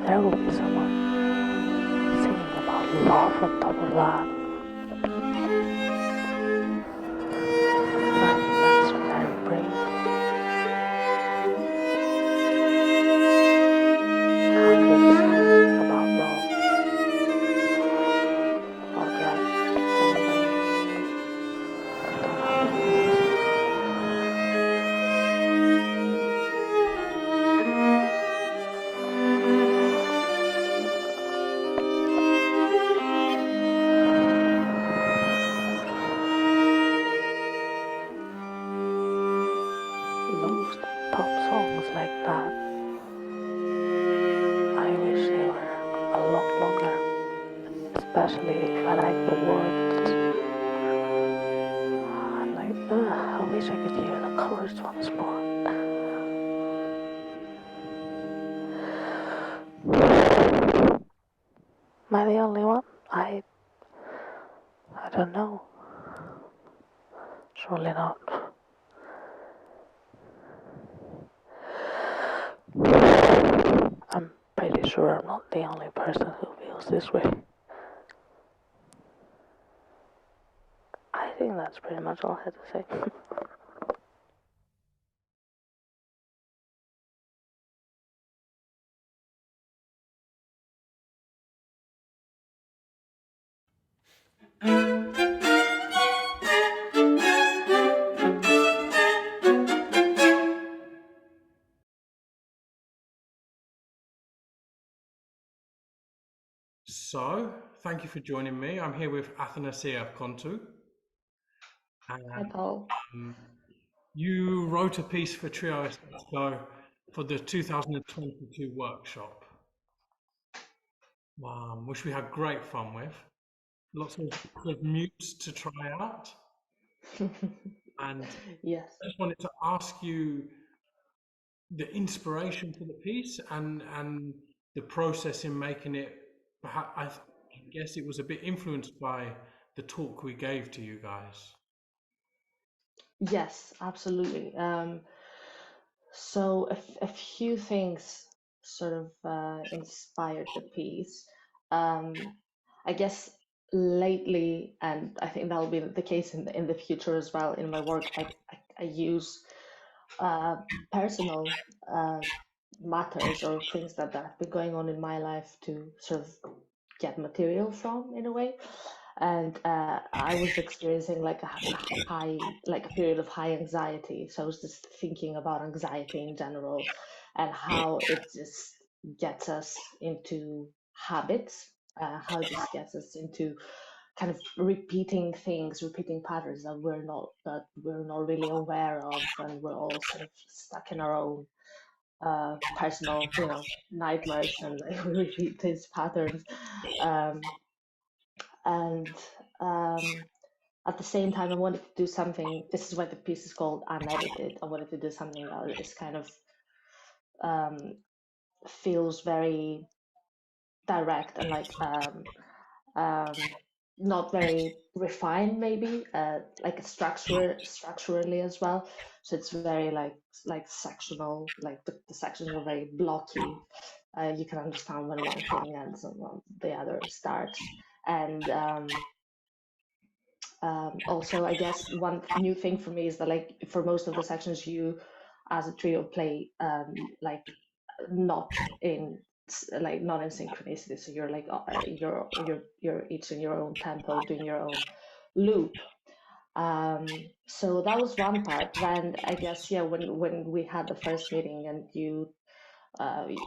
There will be someone singing about laugh on top of that. I think that's very brave. How do you say about love? About like falling on happiness. Those pop songs like that, I wish they were a lot longer. Especially if I like the words. I'm like, I wish I could hear the chorus once more. Am I the only one? I don't know. Surely not. I'm pretty sure I'm not the only person who feels this way. I think that's pretty much all I had to say. So, thank you for joining me. I'm here with Athanasia Kontou. Hi, Paul. You wrote a piece for Trio Estatico for the 2022 workshop, which we had great fun with. Lots of mutes to try out. And Yes. I just wanted to ask you the inspiration for the piece and the process in making it. Perhaps I guess it was a bit influenced by the talk we gave to you guys. Yes, absolutely. So a few things sort of inspired the piece. I guess lately, and I think that'll be the case in the future as well. In my work, I use personal matters or things that have been going on in my life to sort of get material from in a way. And I was experiencing like a period of high anxiety. So I was just thinking about anxiety in general and how it just gets us into habits, how it just gets us into kind of repeating things, repeating patterns that we're not really aware of, and we're all sort of stuck in our own personal, nightmares, and like, we repeat these patterns. Um, and at the same time, I wanted to do something. This is why the piece is called unedited. I wanted to do something that is kind of um, feels very direct and like um, not very refined, maybe like structurally as well. So it's very like sectional. Like the sections are very blocky. You can understand when one thing ends and when the other starts. And also, I guess one new thing for me is that like for most of the sections, you as a trio play like not in not in synchronicity. So you're like you're each in your own tempo, doing your own loop. So that was one part. Then I guess yeah, when we had the first meeting and you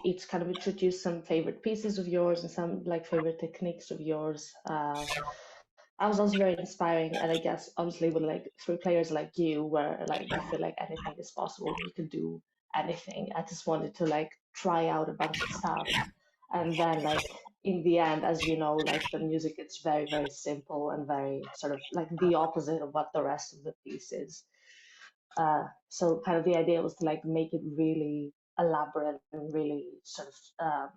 each kind of introduced some favorite pieces of yours and some like favorite techniques of yours. I was also very inspiring, and I guess obviously with like three players like you, where like you feel like anything is possible, you can do anything. I just wanted to like try out a bunch of stuff, and then like in the end, as you know, like the music is very simple and very sort of like the opposite of what the rest of the piece is. So kind of the idea was to like make it really elaborate and really sort of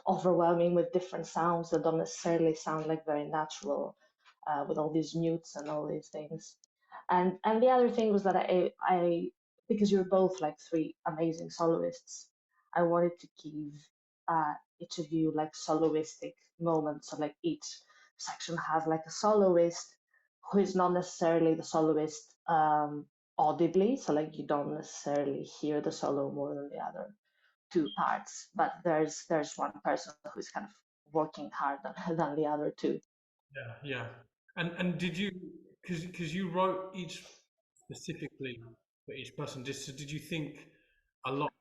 overwhelming with different sounds that don't necessarily sound like very natural, with all these mutes and all these things. And the other thing was that I because you're both like three amazing soloists, I wanted to give each of you like soloistic moments. So like each section has like a soloist who is not necessarily the soloist audibly. So like you don't necessarily hear the solo more than the other two parts, but there's one person who's kind of working harder than the other two. Yeah. And did you, because you wrote each specifically for each person, so did you think a lot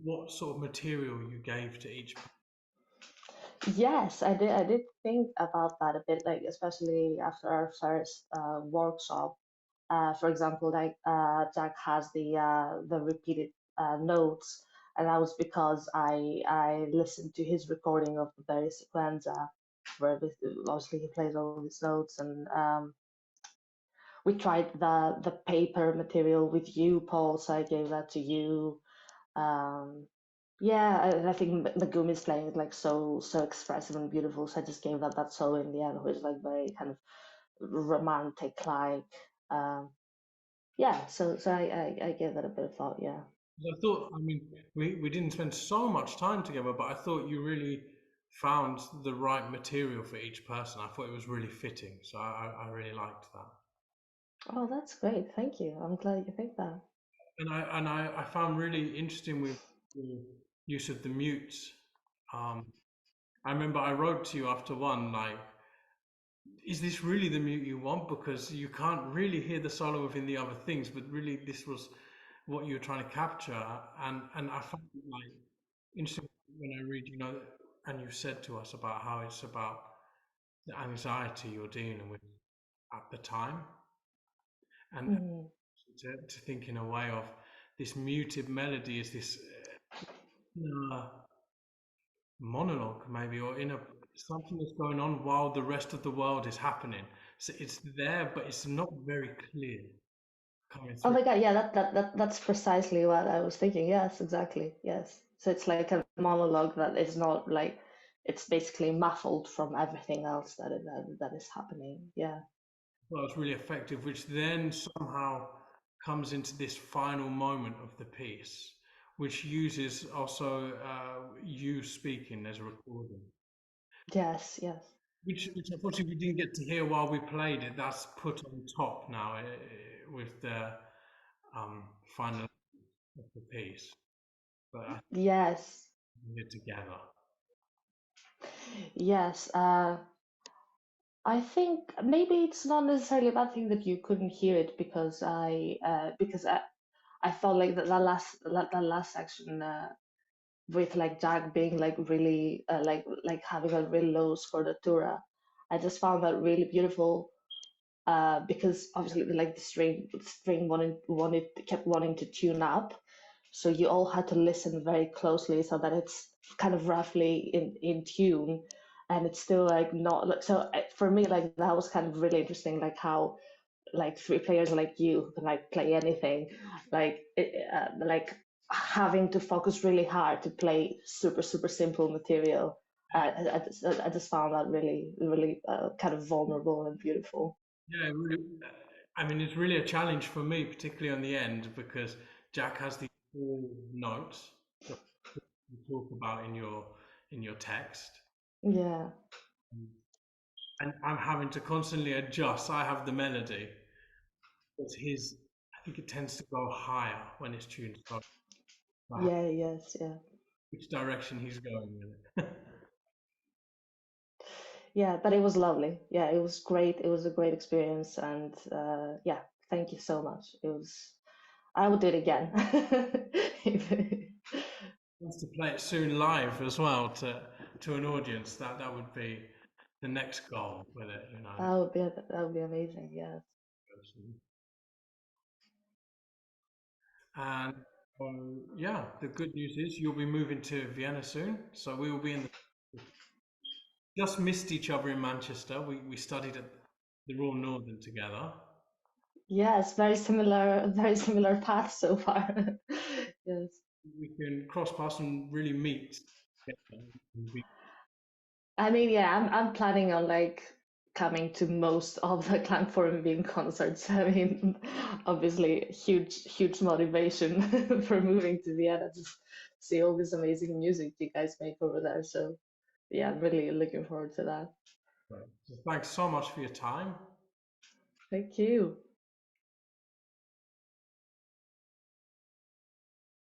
what sort of material you gave to each? Yes, I did. I did think about that a bit, like especially after our first workshop. For example, like Jack has the repeated notes, and that was because I listened to his recording of the Berry Sequenza, where obviously he plays all his notes, and we tried the paper material with you, Paul, so I gave that to you. Um, yeah, I think Megumi's playing it like so expressive and beautiful, so I just gave that solo in the end, which is like very kind of romantic, like yeah. So I gave that a bit of thought, yeah. I thought, I mean, we didn't spend so much time together, but I thought you really found the right material for each person. I thought it was really fitting, so I really liked that. Oh, that's great. Thank you. I'm glad you think that. And I found really interesting with the use of the mutes. Um, I remember I wrote to you after one, like, is this really the mute you want? Because you can't really hear the solo within the other things, but really this was what you were trying to capture. And I found it like interesting when I read, and you said to us about how it's about the anxiety you're dealing with at the time, and Mhm. to think in a way of this muted melody is this uh, monologue maybe, or in a something that's going on while the rest of the world is happening. So it's there, but it's not very clear coming Oh through. my God, yeah, that's precisely what I was thinking. Yes, exactly. Yes. So it's like a monologue that is not like it's basically muffled from everything else that is happening. Yeah. Well, it's really effective, which then somehow comes into this final moment of the piece, which uses also you speaking as a recording. Yes, yes. Which unfortunately we didn't get to hear while we played it. That's put on top now with the final of the piece. But I Yes. think it together. Yes. I think maybe it's not necessarily a bad thing that you couldn't hear it because I felt like that last section with like Jack being like really like having a really low scordatura. I just found that really beautiful because obviously like the string wanted kept wanting to tune up, so you all had to listen very closely so that it's kind of roughly in tune, and it's still like not like so for me like that was kind of really interesting, like how like three players like you who can like play anything, like having to focus really hard to play super simple material. I just found that really kind of vulnerable and beautiful. Yeah, really, I mean, it's really a challenge for me, particularly on the end, because Jack has these four notes that you talk about in your text, Yeah. and I'm having to constantly adjust. I have the melody, but I think it tends to go higher when it's tuned. So I have Yeah, yes, yeah. which direction he's going with it. Yeah, but it was lovely. Yeah, it was great. It was a great experience, and yeah, thank you so much. I would do it again. Wants to play it soon live as well to an audience. That would be the next goal with it, That would be amazing. Yeah. And yeah, the good news is you'll be moving to Vienna soon. So we will be just missed each other in Manchester. We studied at the Royal Northern together. Yes, very similar path so far. Yes. We can cross paths and really meet. I mean, yeah, I'm planning on like coming to most of the Clank Forum Beam concerts. I mean, obviously, huge motivation for moving to Vienna. Just see all this amazing music you guys make over there. So yeah, I'm really looking forward to that. So thanks so much for your time. Thank you.